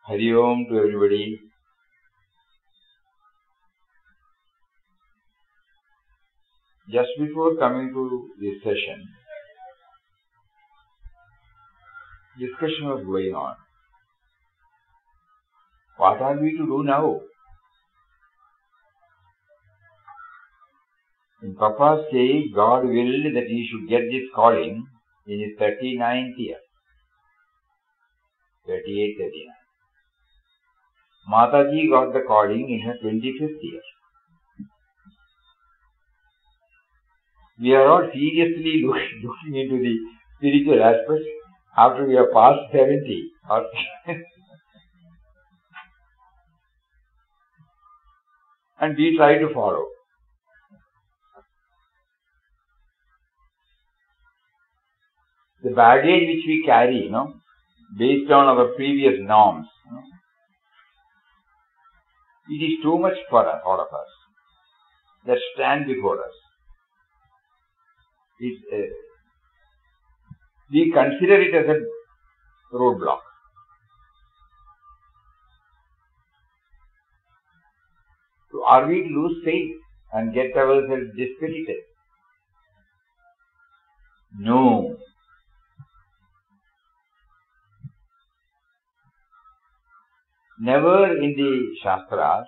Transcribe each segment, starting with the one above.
Hari Om to everybody. Just before coming to this session, discussion was going on. What are we to do now? In Papa's case, God willed that he should get this calling in his 39th year. 38, 39. Mataji got the calling in her 25th year. We are all seriously looking into the spiritual aspects after we are past 70. And we try to follow. The baggage which we carry, based on our previous norms, it is too much for us, all of us, that stand before us. We consider it as a roadblock. So are we to lose faith and get ourselves dispirited? No. Never in the Shastras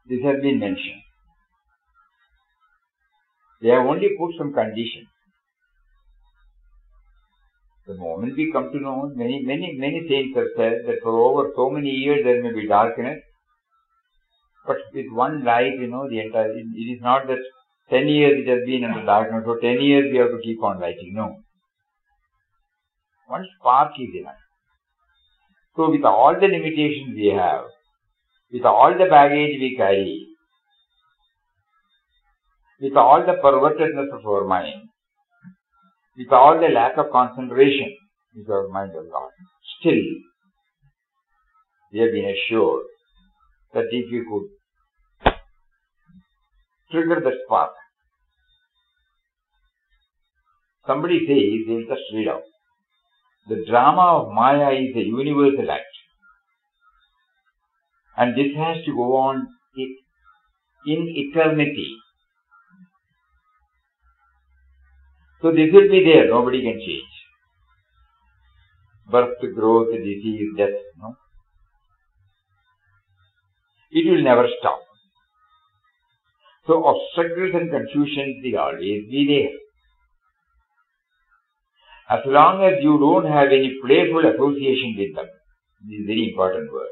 this has been mentioned. They have only put some conditions. The moment we come to know, many saints have said that for over so many years there may be darkness, but with one light, the entire, it is not that 10 years it has been under darkness, so 10 years we have to keep on lighting. No. One spark is enough. So with all the limitations we have, with all the baggage we carry, with all the pervertedness of our mind, with all the lack of concentration which our mind has got, still we have been assured that if we could trigger the spark, somebody says, they will just read out, the drama of Maya is a universal act. And this has to go on in eternity. So this will be there, nobody can change. Birth, growth, disease, death, it will never stop. So obstacles and confusions will always be there. As long as you don't have any playful association with them, this is a very important word.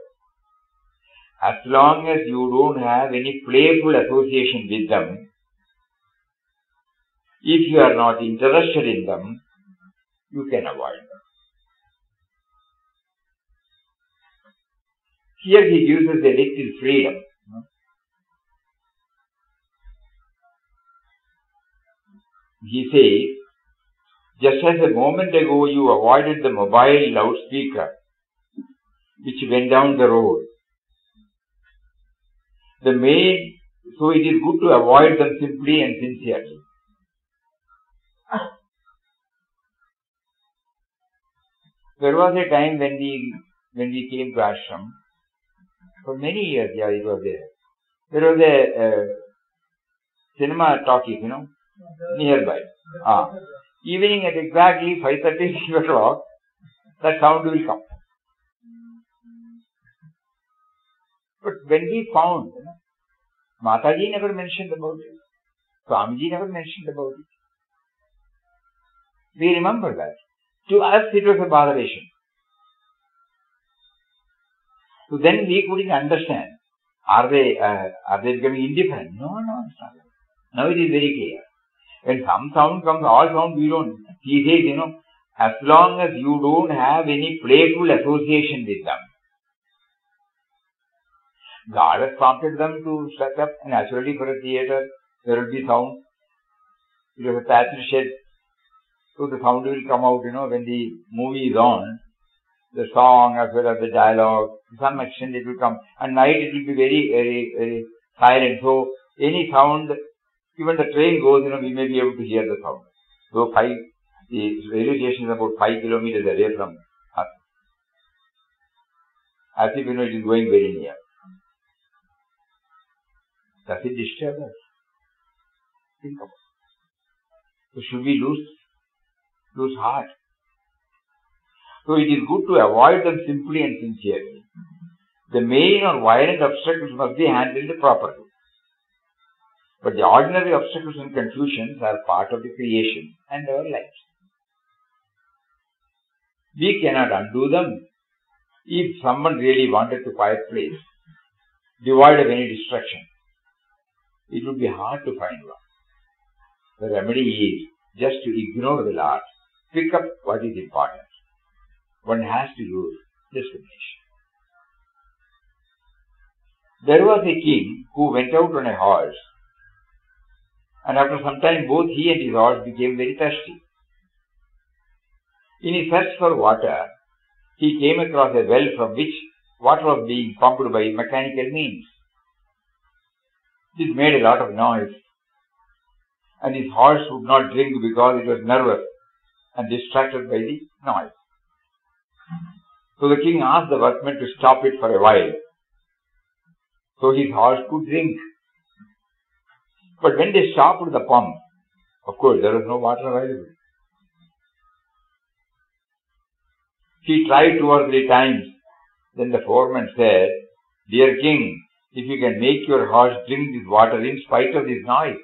As long as you don't have any playful association with them, if you are not interested in them, you can avoid them. Here he gives us a little freedom. He says, just as a moment ago you avoided the mobile loudspeaker which went down the road, so it is good to avoid them simply and sincerely. There was a time when we came to ashram, for many years, it was there. There was a cinema talkies, nearby. Evening at exactly 5:30, 6 o'clock, that sound will come. But when we found, Mataji never mentioned about it. Swamiji never mentioned about it. We remember that. To us it was a botheration. So then we couldn't understand. Are they becoming indifferent? No, it's not. Now it is very clear. When some sound comes, all sound we don't. He says, as long as you don't have any playful association with them. God has prompted them to set up, naturally for a theatre, there will be sound. It was a thatched shed. So the sound will come out, when the movie is on, the song as well as the dialogue, to some extent it will come. And night it will be very, very, very silent. So any sound, even the train goes, we may be able to hear the sound. So the railway station is about 5 kilometers away from as if it is going very near. Does it disturb us? Think about it. So should we lose heart? So it is good to avoid them simply and sincerely. The main or violent obstacles must be handled properly. But the ordinary obstacles and confusions are part of the creation and our lives. We cannot undo them. If someone really wanted to quiet place, devoid of any distraction, it would be hard to find one. The remedy is just to ignore the lot, pick up what is important. One has to use discrimination. There was a king who went out on a horse, and after some time both he and his horse became very thirsty. In his search for water, he came across a well from which water was being pumped by mechanical means. This made a lot of noise, and his horse would not drink because it was nervous and distracted by the noise. So the king asked the workmen to stop it for a while, so his horse could drink. But when they stopped the pump, of course there was no water available. He tried 2 or 3 times. Then the foreman said, "Dear king, if you can make your horse drink this water in spite of this noise,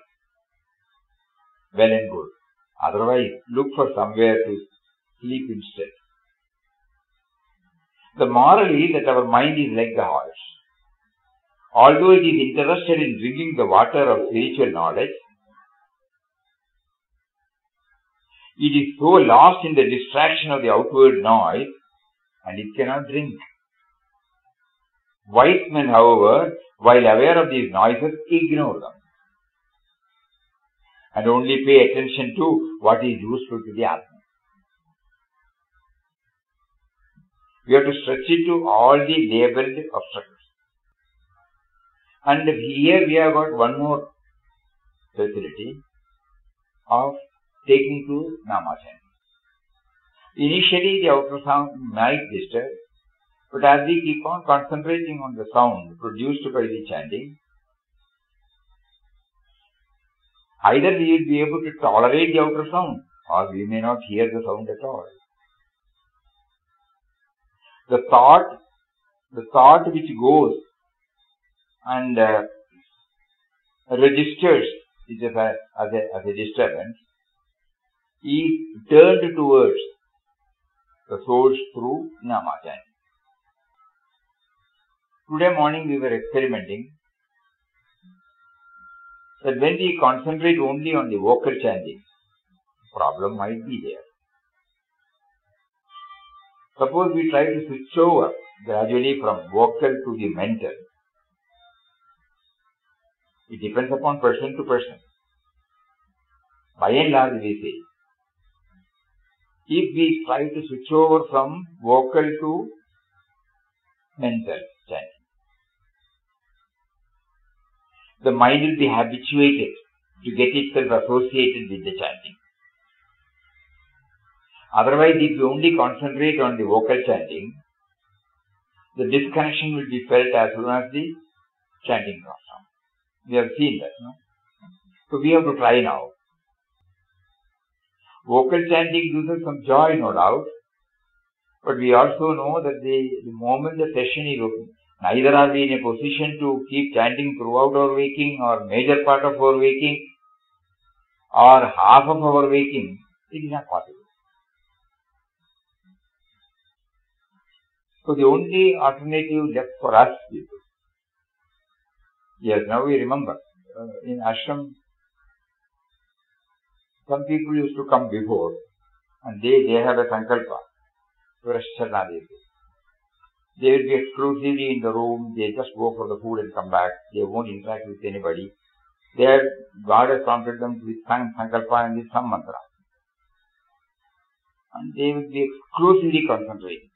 well and good. Otherwise, look for somewhere to sleep instead." The moral is that our mind is like the horse. Although it is interested in drinking the water of spiritual knowledge, it is so lost in the distraction of the outward noise, and it cannot drink. Wise men, however, while aware of these noises, ignore them and only pay attention to what is useful to the Atma. We have to stretch it to all the labeled obstacles. And here we have got one more facility of taking to Namachan. Initially the outer sound might disturb, but as we keep on concentrating on the sound produced by the chanting, either we will be able to tolerate the outer sound, or we may not hear the sound at all. The thought which goes and registers it as a disturbance is turned towards the source through Namachan. Today morning we were experimenting that when we concentrate only on the vocal chanting, problem might be there. Suppose we try to switch over gradually from vocal to the mental. It depends upon person to person. By and large we say, if we try to switch over from vocal to mental chanting, the mind will be habituated to get itself associated with the chanting. Otherwise, if you only concentrate on the vocal chanting, the disconnection will be felt as soon as the chanting comes down. We have seen that, no? So we have to try now. Vocal chanting gives us some joy, no doubt, but we also know that the moment the session is open, neither are we in a position to keep chanting throughout our waking or major part of our waking or half of our waking. It is not possible. So the only alternative left for us people. Yes, now we remember in ashram, some people used to come before and they have a sankalpa, they will be exclusively in the room, they just go for the food and come back, they won't interact with anybody. God has prompted them with sankalpa and with some mantra. And they will be exclusively concentrating.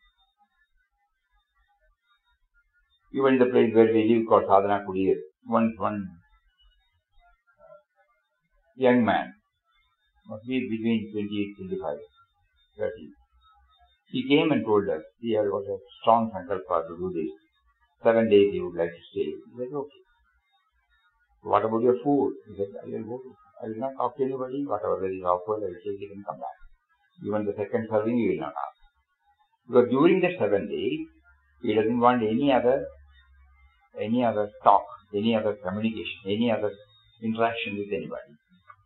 Even in the place where we live called Sadhana Kudir, one young man, must be between 28, 25, 30. He came and told us he had got a strong sankalpa to do this. 7 days he would like to stay. He said, okay. What about your food? He said, I will not talk to anybody. Whatever is offered, I will take it and come back. Even the second serving, he will not ask. Because during the 7 days, he doesn't want any other talk, any other communication, any other interaction with anybody.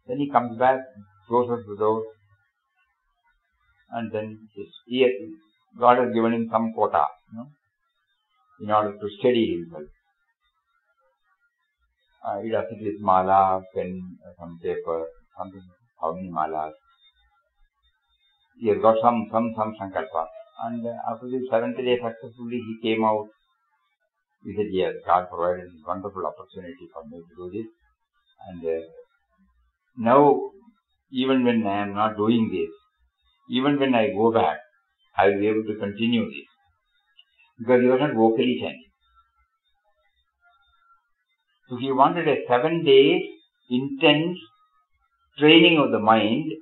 Then he comes back, closes the door, and then God has given him some quota, in order to steady himself. He does it with mala, pen, some paper, something, how many malas. He has got some sankalpa. And after the 7th day successfully, he came out. He said, yes, God provided this wonderful opportunity for me to do this. And now, even when I am not doing this, even when I go back, I will be able to continue this. Because he was not vocally chanting. So he wanted a 7 days intense training of the mind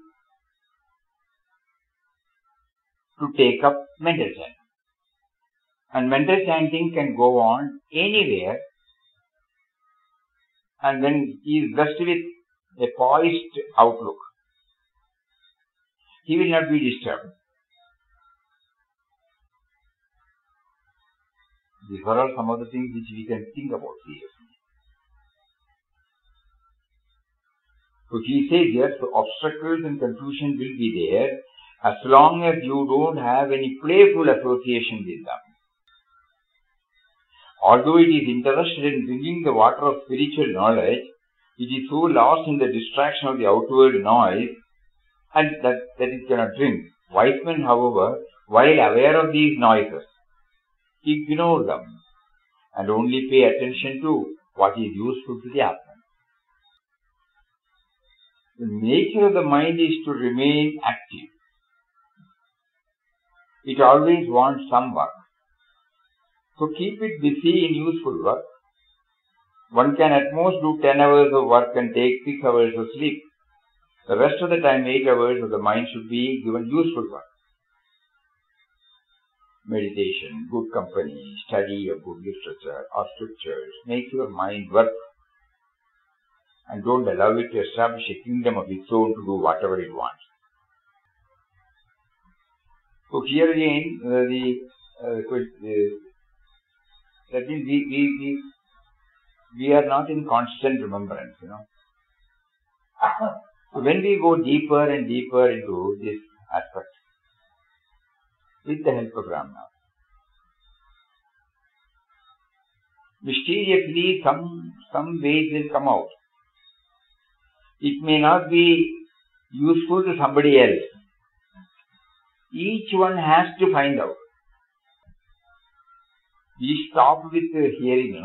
to take up mental chanting. And mental chanting can go on anywhere, and when he is blessed with a poised outlook, he will not be disturbed. These are all some of the things which we can think about seriously. So he says here, so obstacles and confusion will be there as long as you don't have any playful association with them. Although it is interested in drinking the water of spiritual knowledge, it is so lost in the distraction of the outward noise and that it cannot drink. Wise men, however, while aware of these noises, ignore them and only pay attention to what is useful to the Atman. The nature of the mind is to remain active. It always wants some work. So keep it busy in useful work. One can at most do 10 hours of work and take 6 hours of sleep. The rest of the time, 8 hours of the mind should be given useful work. Meditation, good company, study of good literature or scriptures make your mind work. And don't allow it to establish a kingdom of its own to do whatever it wants. So here again, that means we are not in constant remembrance, So when we go deeper and deeper into this aspect, with the help of Ramana, mysteriously some ways will come out. It may not be useful to somebody else. Each one has to find out. We stop with hearing,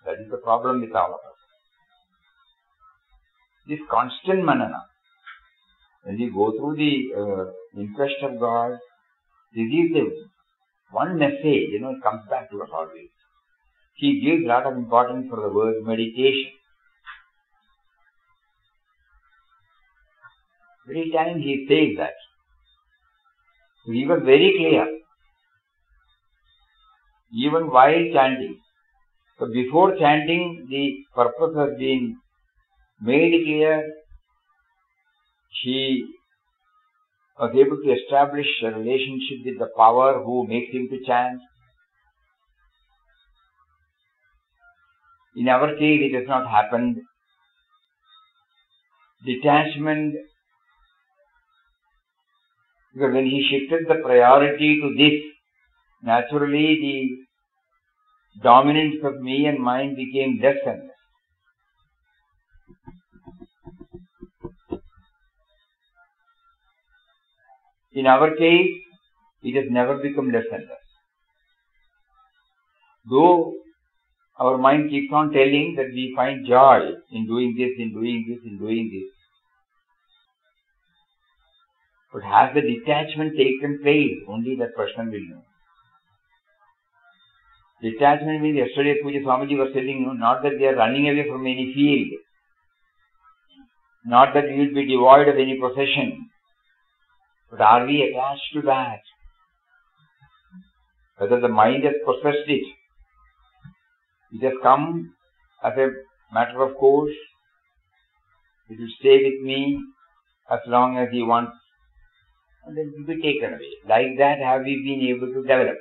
That is the problem with all of us. This constant manana. When we go through the interest of God, this is the one message, it comes back to us always. He gives a lot of importance for the word meditation. Every time he says that. He was very clear. Even while chanting. So before chanting, the purpose has been made clear. He was able to establish a relationship with the power who makes him to chant. In our case, it has not happened. Detachment, because when he shifted the priority to this, naturally the dominance of me and mine became less and less. In our case, it has never become less and less. Though our mind keeps on telling that we find joy in doing this, in doing this, in doing this. But has the detachment taken place? Only that person will know. Detachment means, yesterday Puja Swamiji was telling you, not that we are running away from any field. Not that we will be devoid of any possession. But are we attached to that? whether the mind has possessed it. It has come as a matter of course. It will stay with me as long as he wants, and then it will be taken away. Like that have we been able to develop.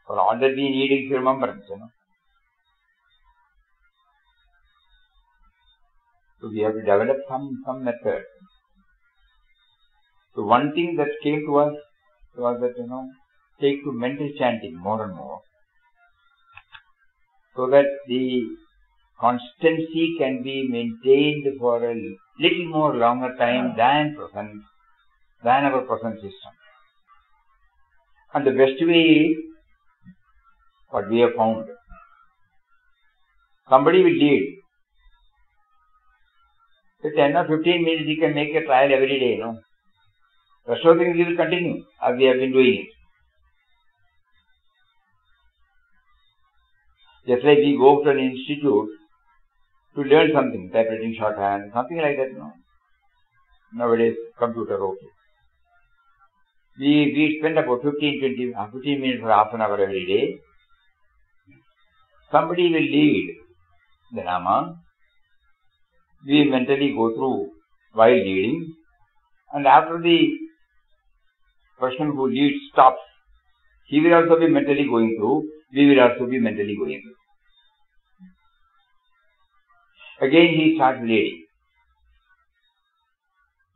For all that we need is remembrance, So we have to develop some method. So one thing that came to us was that, take to mental chanting more and more, so that the constancy can be maintained for a little more longer time than our present system. And the best way is what we have found. Somebody will lead. For 10 or 15 minutes he can make a trial every day, Rest of the things we will continue as we have been doing it. Just like we go to an institute to learn something, typewriting shorthand, something like that, Nowadays, computer, okay. We spend about 15 minutes or half an hour every day. Somebody will lead the Nama. We mentally go through while leading, and after the person who leads stops, he will also be mentally going through, we will also be mentally going through. Again he starts leading.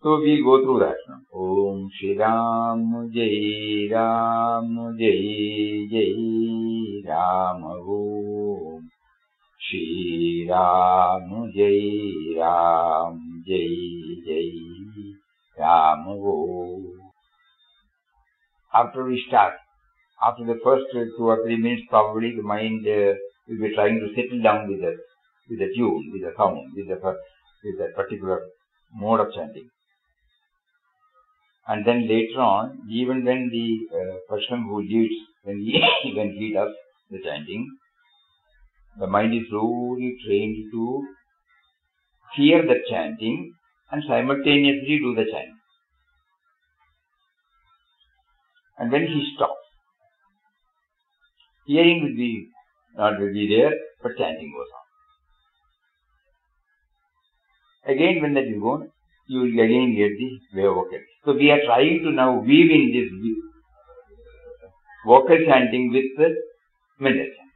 So we go through that. Om Shri Ram Jai Ram Jai Jai Ram Om Shri Ram Jai Ram Jai Jai Ram Om. After we start, after the first 2 or 3 minutes, probably the mind will be trying to settle down with the tune, with the sound, with that particular mode of chanting. And then later on, even when the person who leads, when he does the chanting, the mind is slowly trained to hear the chanting and simultaneously do the chanting. And when he stops, hearing will be there, but chanting goes on. Again, when that is gone, you will again get the way of vocal. So we are trying to now weave in this vocal chanting with the mental chanting.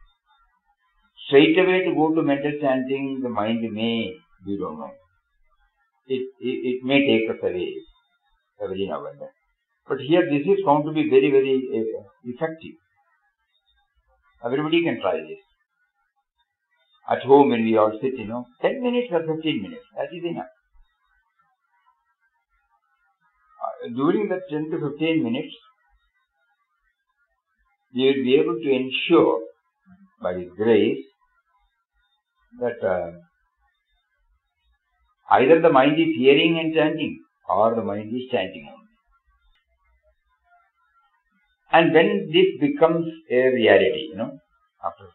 Straight away to go to mental chanting, the mind we don't know. It may take us away every now and then. But here this is found to be very, very effective. Everybody can try this. At home when we all sit, 10 minutes or 15 minutes, that is enough. During that 10 to 15 minutes, we will be able to ensure, by His grace, that either the mind is hearing and chanting, or the mind is chanting only. And when this becomes a reality, after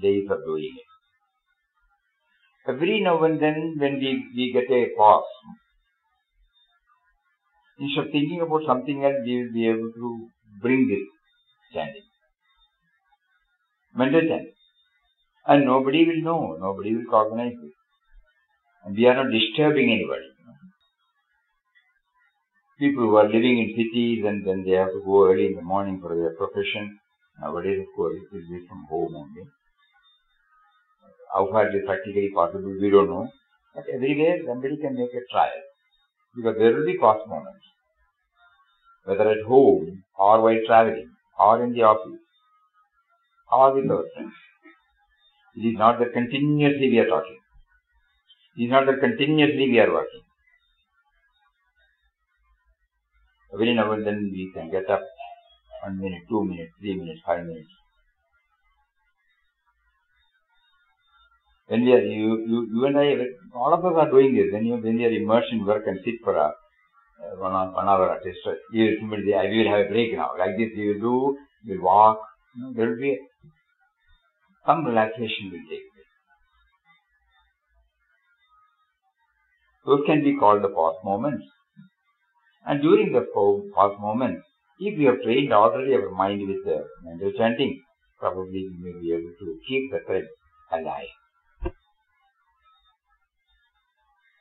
days of doing it, every now and then when we get a pause, instead of thinking about something else, we will be able to bring this chanting, mental chanting. And nobody will know, nobody will cognize it. And we are not disturbing anybody. People who are living in cities and then they have to go early in the morning for their profession. Nowadays, of course, it will be from home only. How far it is practically possible, we don't know. But everywhere, somebody can make a trial. Because there will be pause moments. Whether at home, or while traveling, or in the office, or with our friends. It is not that continuously we are talking. It is not that continuously we are working. Every now and then we can get up 1 minute, 2 minutes, 3 minutes, 5 minutes. When we are, you and I, all of us are doing this. When we are immersed in work and sit for 1 hour at a stretch, we will have a break now. Like this we will do, we will walk. There will be some relaxation will take place. Those can be called the pause moments. And during the pause moments, If we have trained already our mind with mental chanting, probably we may be able to keep the thread alive.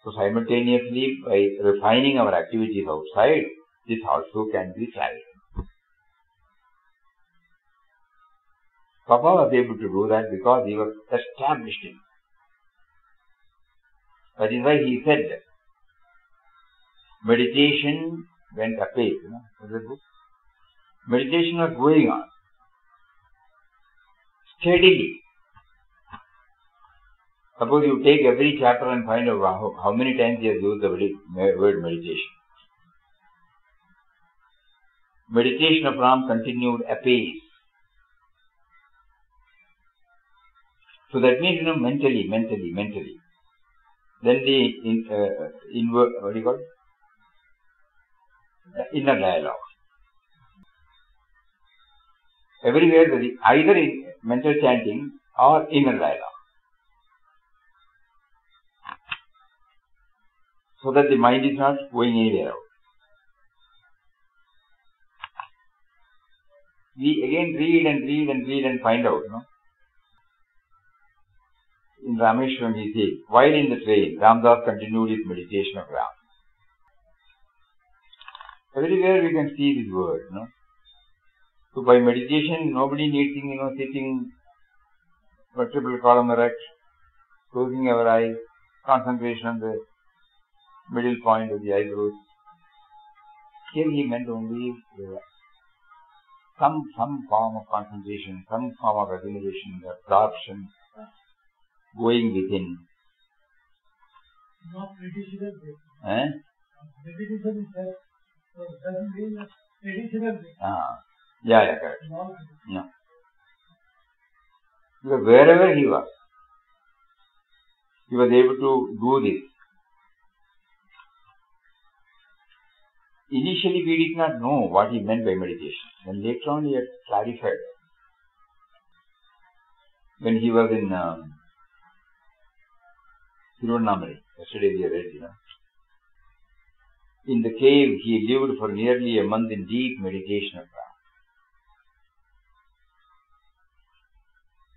So simultaneously, by refining our activities outside, this also can be tried. Papa was able to do that because he was established in it. That is why he said, meditation went apace. Meditation was going on steadily. Suppose you take every chapter and find out how many times he has used the word meditation. Meditation of Ram continued apace. So that means, mentally. Then the inner dialogue. Everywhere there is either in mental chanting or inner dialogue. So that the mind is not going anywhere out. We again read and find out, In Rameshwaram he says, while in the train, Ramdas continued his meditation of Ram. Everywhere we can see this word, So by meditation, nobody needs, sitting vertebral column erect, closing our eyes, concentration on the middle point of the eyebrows. Here he meant only some form of concentration, some form of assimilation, absorption, going within. Not traditional way. Meditation is that, so doesn't mean a traditional way. Yeah, correct. No. Because wherever he was able to do this. Initially we did not know what he meant by meditation. Then later on he had clarified. When he was in Tirunnamalai, yesterday we read, in the cave he lived for nearly a month in deep meditation of Ram.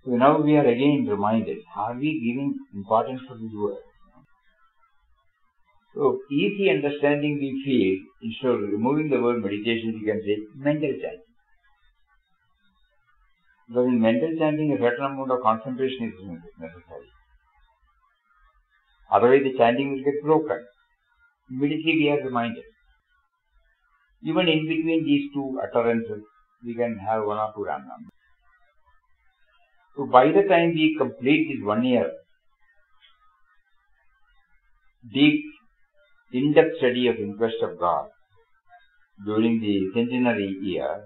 So now we are again reminded, are we giving importance to this word? So easy understanding we feel, instead of removing the word meditation, we can say mental chanting. Because in mental chanting, a certain amount of concentration is necessary. Otherwise the chanting will get broken. Immediately we are reminded. Even in between these two utterances, we can have one or two Ram Namas. So by the time we complete this 1 year deep, in-depth study of Inquest of God during the centenary year,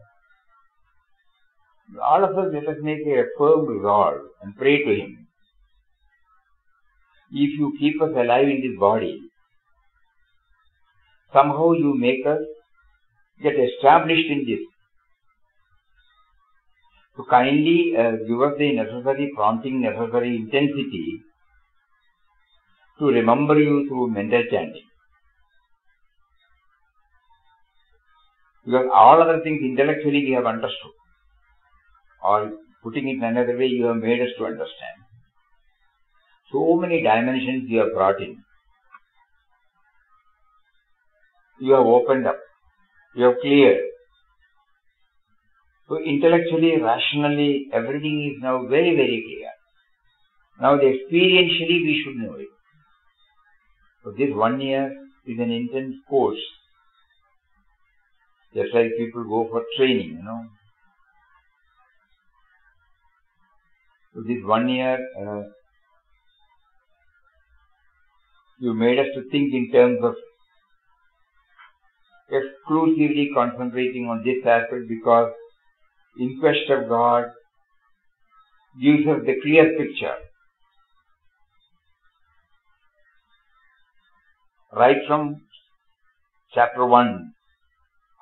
all of us let us make a firm resolve and pray to Him. If you keep us alive in this body, somehow you make us get established in this. So kindly give us the necessary prompting, necessary intensity to remember you through mental chanting. Because all other things intellectually we have understood. Or putting it another way, you have made us to understand. So many dimensions you have brought in. You have opened up. You have cleared. So intellectually, rationally, everything is now very, very clear. Now experientially we should know it. So this 1 year is an intense course. Just like people go for training, So this 1 year, you made us to think in terms of exclusively concentrating on this aspect, because Inquest of God gives us the clear picture. Right from chapter 1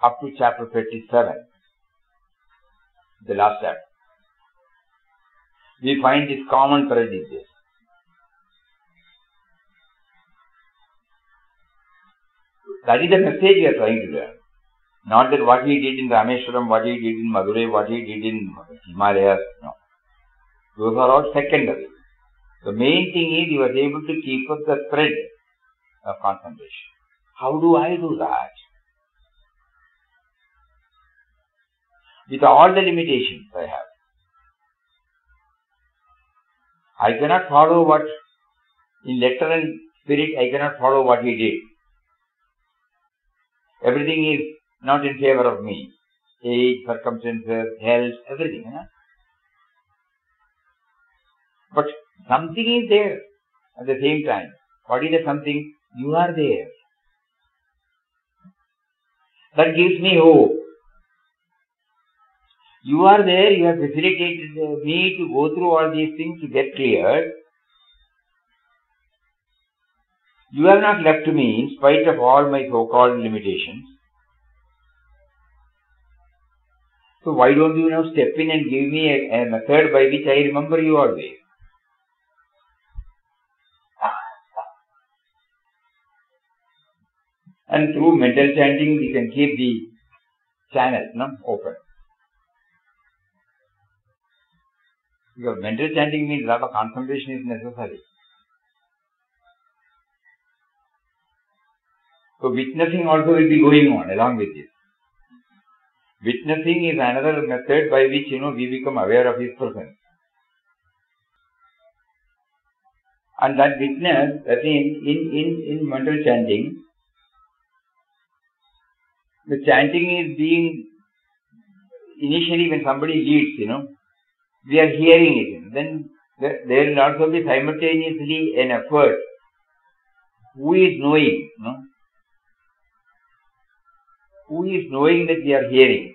up to chapter 37, the last chapter, we find this common thread in this. That is the message we are trying to learn. Not that what he did in Rameshwaram, what he did in Madurai, what he did in Himalayas. No. Those are all secondary. The main thing is he was able to keep up the thread of concentration. How do I do that? With all the limitations I have. I cannot follow what, in letter and spirit, I cannot follow what he did. Everything is not in favor of me. Age, circumstances, health, everything. You know? But something is there at the same time. What is the something? You are there. That gives me hope. You are there, you have facilitated me to go through all these things to get cleared. You have not left me in spite of all my so-called limitations. So why don't you now step in and give me a method by which I remember you always? And through mental chanting we can keep the channel open. Because mental chanting means a lot of concentration is necessary. So witnessing also will be going on along with this. Witnessing is another method by which we become aware of his presence. And that witness, that in mental chanting, the chanting is being, initially when somebody leads, we are hearing it. Then there will also be simultaneously an effort. Who is knowing? Who is knowing that we are hearing?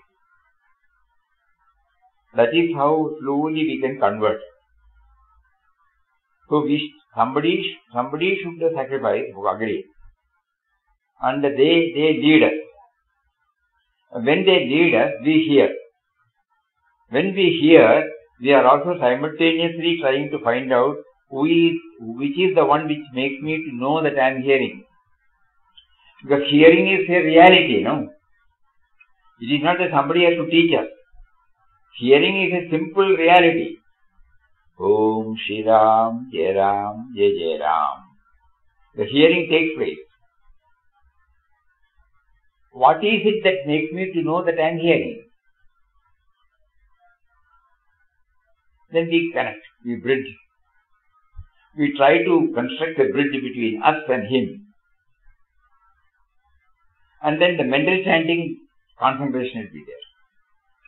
That is how slowly we can convert. So somebody should sacrifice, agree. And they lead us. When they lead us, we hear. When we hear, we are also simultaneously trying to find out which is the one which makes me to know that I am hearing. Because hearing is a reality, It is not that somebody has to teach us. Hearing is a simple reality. Om Shri Ram, Jai Ram, Jai Jai Ram. The hearing takes place. What is it that makes me to know that I am hearing? Then we connect, we bridge. We try to construct a bridge between us and him. And then the mental chanting concentration will be there.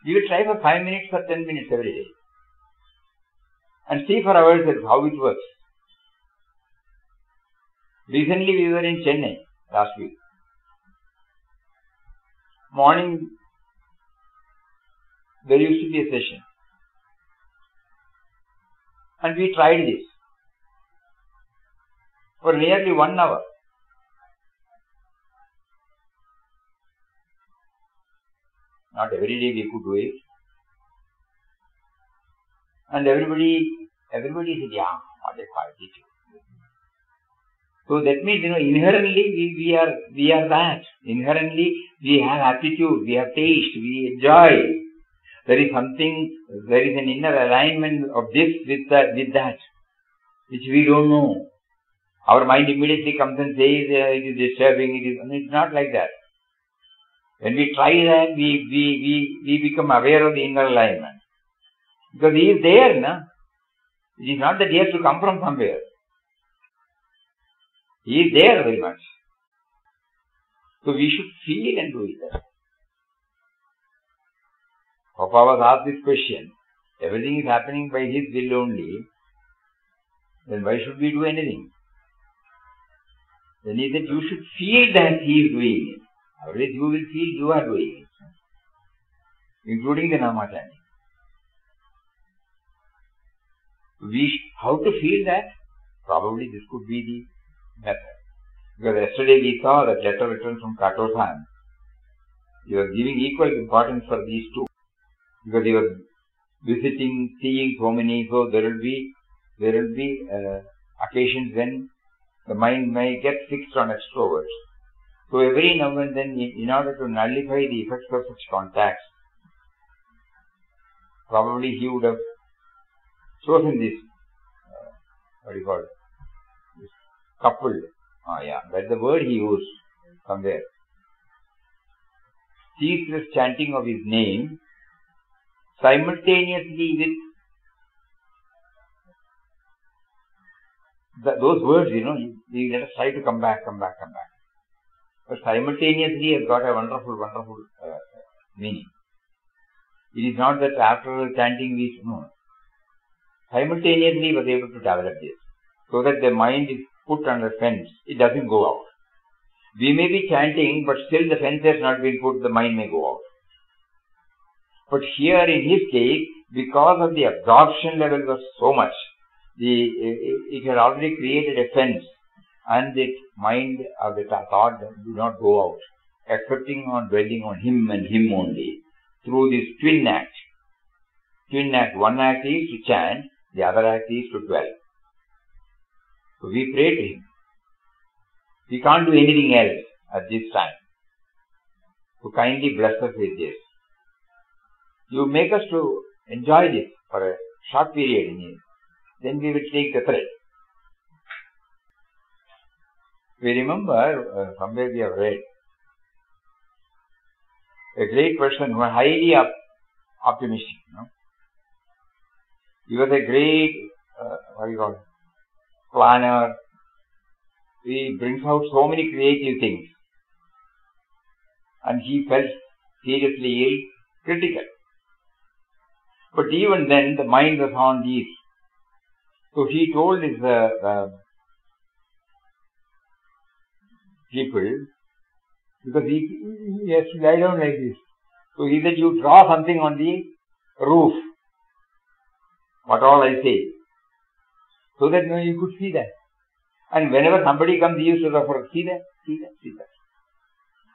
We will try for 5 minutes or 10 minutes every day. And see for ourselves how it works. Recently we were in Chennai last week. Morning there used to be a session. And we tried this for nearly 1 hour. Not every day we could do it. And everybody said, yeah, what a quality. So that means, inherently we are that. Inherently we have aptitude, we have taste, we enjoy. There is an inner alignment of this with that, which we don't know. Our mind immediately comes and says, it is disturbing, it's not like that. When we try that, we become aware of the inner alignment. Because he is there, It is not that he has to come from somewhere. He is there very much. So we should feel and do it. Papa was asked this question. Everything is happening by his will only. Then why should we do anything? Then he said, you should feel that he is doing it. Otherwise you will feel you are doing it. Including the Nama chanting. How to feel that? Probably this could be the method. Because yesterday we saw that letter written from Kato-san. He was giving equal importance for these two. Because he was visiting, seeing so many, so there will be occasions when the mind may get fixed on extroverts. So every now and then, in order to nullify the effects of such contacts, probably he would have chosen this, what do you call it, this coupled. That's the word he used somewhere. Ceaseless chanting of his name simultaneously with those words, we let us try to come back. But simultaneously has got a wonderful meaning. It is not that after chanting we, no. Simultaneously was able to develop this, so that the mind is put under fence. It doesn't go out. We may be chanting, but still the fence has not been put, the mind may go out. But here in his case, because of the absorption level was so much, it had already created a fence, and the mind of the thought do not go out, accepting on dwelling on him and him only, through this twin act. Twin act, one act is to chant, the other act is to dwell. So we pray to him. We can't do anything else at this time. So kindly bless us with this. You make us to enjoy this for a short period, then we will take the thread. We remember, somewhere we have read, a great person who was highly optimistic. He was a great, planner. He brings out so many creative things. And he felt seriously ill, critical. But even then, the mind was on these. So he told his people, because he has to lie down like this. So he said, you draw something on the roof, what all I say, so that you could see that. And whenever somebody comes, he used to refer, see that.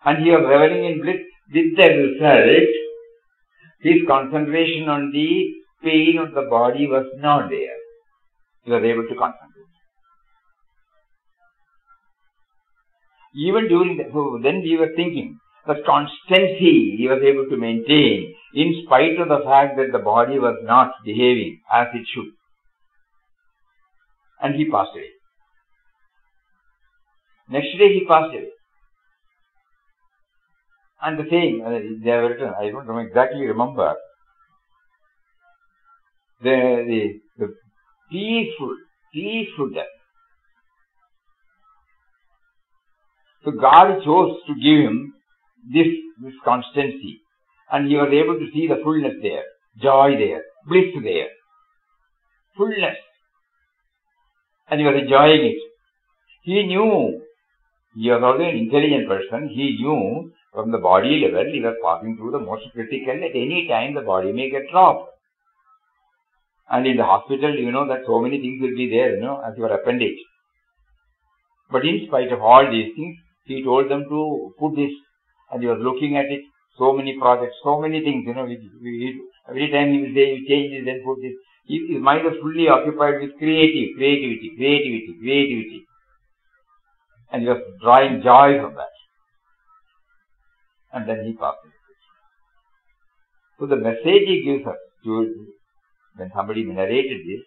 And he was reveling in bliss, with the result, his concentration on the pain of the body was not there. He was able to concentrate. Even during that, so then we were thinking, the constancy he was able to maintain in spite of the fact that the body was not behaving as it should. And he passed away. Next day he passed away. And the same, they have written, I don't exactly remember, the peaceful death. So God chose to give him this constancy, and he was able to see the fullness there, joy there, bliss there, fullness, and he was enjoying it. He knew, he was also an intelligent person, he knew from the body level he was passing through the most critical. At any time the body may get dropped. And in the hospital, that so many things will be there, as your appendage. But in spite of all these things, he told them to put this, and he was looking at it, so many projects, so many things, every time he will say, you change this, then put this. His mind was fully occupied with creativity. And he was drawing joy from that. And then he passed away. So the message he gives us, when somebody narrated this,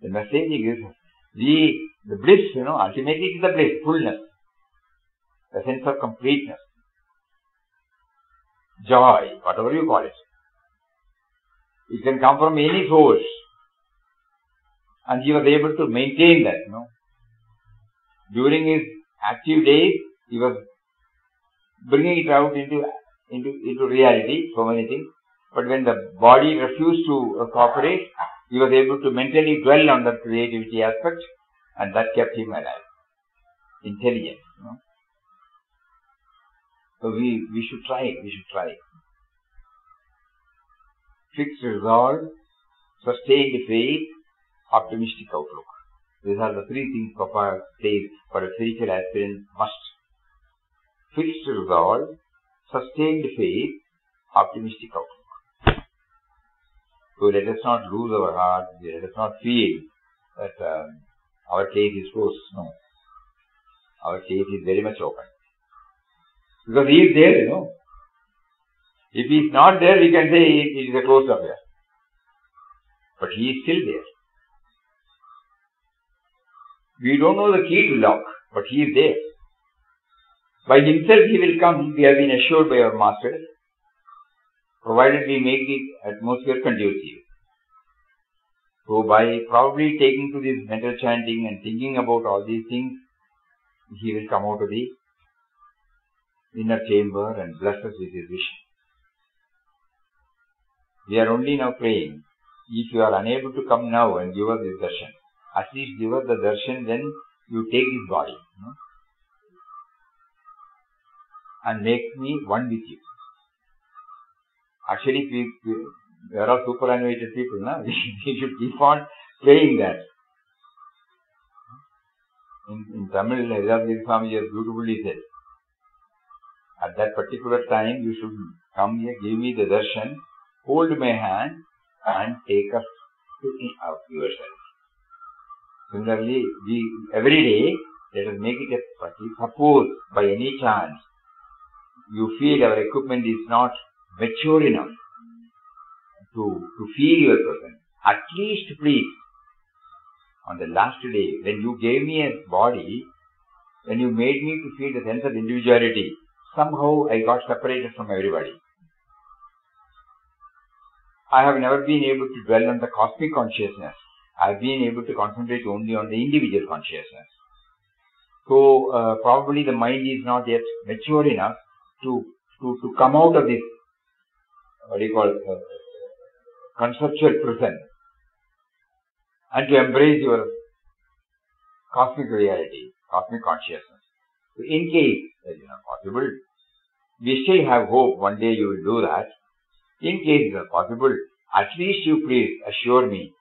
the message he gives us, the bliss, ultimately it is the bliss, fullness, the sense of completeness, joy, whatever you call it. It can come from any source. And he was able to maintain that, During his active days, he was bringing it out into reality, so many things. But when the body refused to cooperate, he was able to mentally dwell on the creativity aspect, and that kept him alive. Intelligence, So we should try it. Fixed resolve, sustained faith, optimistic outlook. These are the three things Papa says for a spiritual aspirant must. Fixed resolve, sustained faith, optimistic outlook. So let us not lose our heart, let us not feel that our case is closed. No. Our case is very much open. Because he is there, you know. If he is not there, we can say it is a closed affair. But he is still there. We don't know the key to lock, but he is there. By himself he will come, we have been assured by our masters, provided we make the atmosphere conducive. So by probably taking to this mental chanting and thinking about all these things, he will come out of the inner chamber and bless us with his vision. We are only now praying. If you are unable to come now and give us this darshan, at least give us the darshan when you take his body, you know, and make me one with you. Actually, we are all superannuated people, na? We should keep on praying that. In Tamil, Haridasgiri Swami has beautifully said, at that particular time, you should come here, give me the darshan, hold my hand and take us to yourself. Similarly, every day, let us make it a practice. Suppose by any chance you feel our equipment is not mature enough to feel your presence, at least please, on the last day, when you gave me a body, when you made me to feel the sense of individuality, somehow I got separated from everybody. I have never been able to dwell on the cosmic consciousness. I have been able to concentrate only on the individual consciousness. So, probably the mind is not yet mature enough to come out of this, conceptual prison and to embrace your cosmic reality, cosmic consciousness. So in case that is not possible, we still have hope one day you will do that. In case it is not possible, at least you please assure me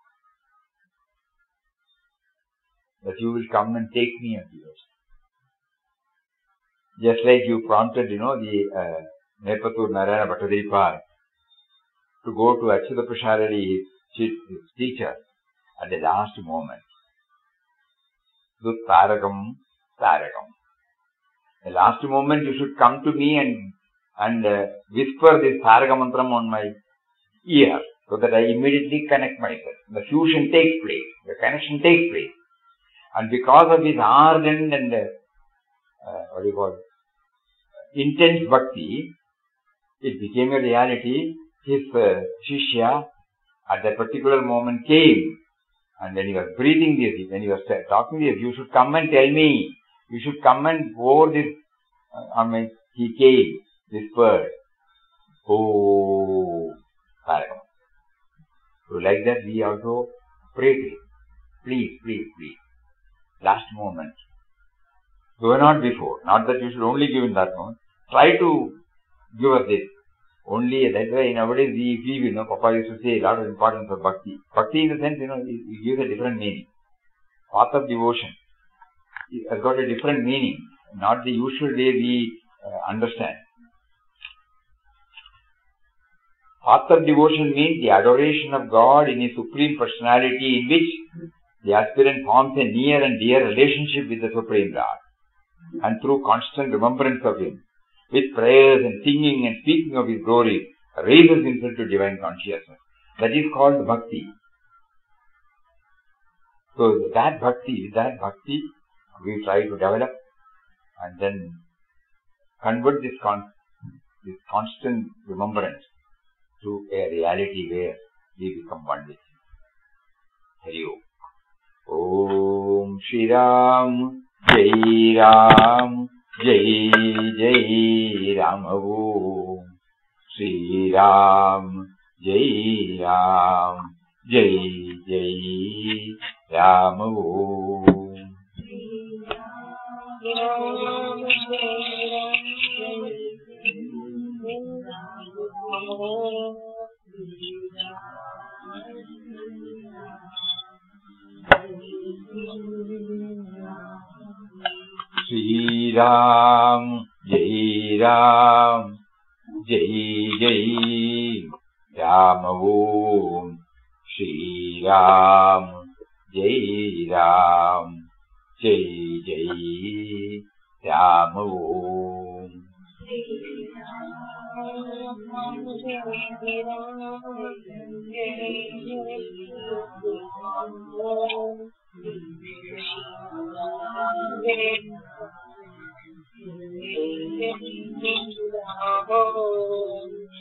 that you will come and take me unto yourself. Just like you prompted, the Nepatur Narayana Bhattadripar to go to Achyuta Prasharali, his teacher, at the last moment. Dut Tarakam, Tarakam. The last moment you should come to me and whisper this Taraka Mantram on my ear, so that I immediately connect myself. The fusion takes place, the connection takes place. And because of his ardent and intense bhakti, it became a reality. His Shishya at that particular moment came, and when he was breathing this, when he was talking this, you should come and tell me, you should come and pour this on my, he came, whispered, oh, Tarakam. So like that we also pray to him, please, please, please, last moment. So not before, not that you should only give in that moment, try to give us this. Only that's why nowadays we feel, Papa used to say a lot of importance of bhakti. Bhakti in the sense, it gives a different meaning. Path of devotion. It has got a different meaning, not the usual way we understand. Path of devotion means the adoration of God in His supreme personality, in which the aspirant forms a near and dear relationship with the Supreme Lord. And through constant remembrance of Him, with prayers and singing and speaking of His glory, raises himself to divine consciousness. That is called bhakti. So that bhakti, we try to develop and then convert this constant remembrance to a reality where we become one with Him. Hari Om. Om Shri Ram, Jai Ram, Jai Jai Ram. Om Shri Ram, Jai Ram, Jai Jai Ram. Om Shri Ram, Jai Ram, Jai Jai Ram. Om Shri Ram, Jai Ram, Jai Jai Ram. Om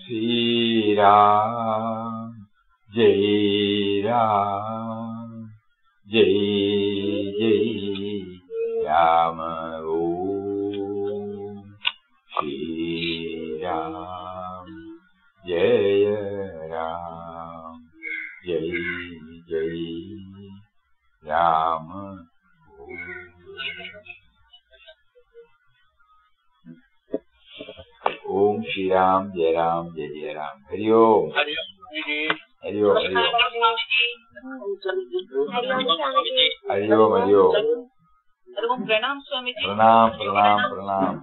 Shri Ram जय राम जय जय राम ओम श्री राम जय राम जय जय राम ओम श्री राम जय जय राम हरि ओम हरि ओम हरि ओम हरि ओम हरि ओम प्रणाम स्वामी जी। प्रणाम प्रणाम प्रणाम।